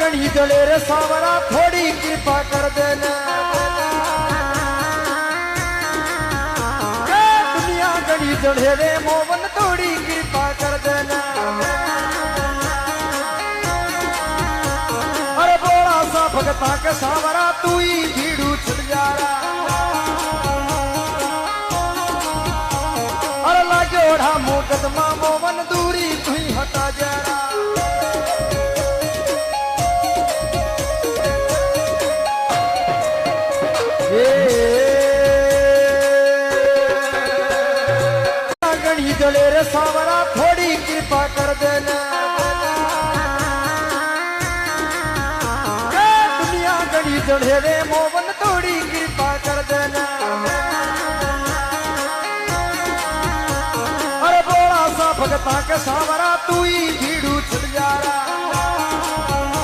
गणी जले रे सावरा थोड़ी कृपा कर देना दुनिया गणी जले रे मोवन थोड़ी कृपा कर देना अरे बोला सा भगता के सावरा तू ही भीड़ू छुट जा अरे लागे ओढ़ा मुकदमा मोवन दूरी तू ही हटा जा गणी जले रे सावरा थोड़ी कृपा कर देना दुनिया गणी जले रे मोवन थोड़ी कृपा कर देना अरे बोला सा भगता के सावरा तू ही भीड़ू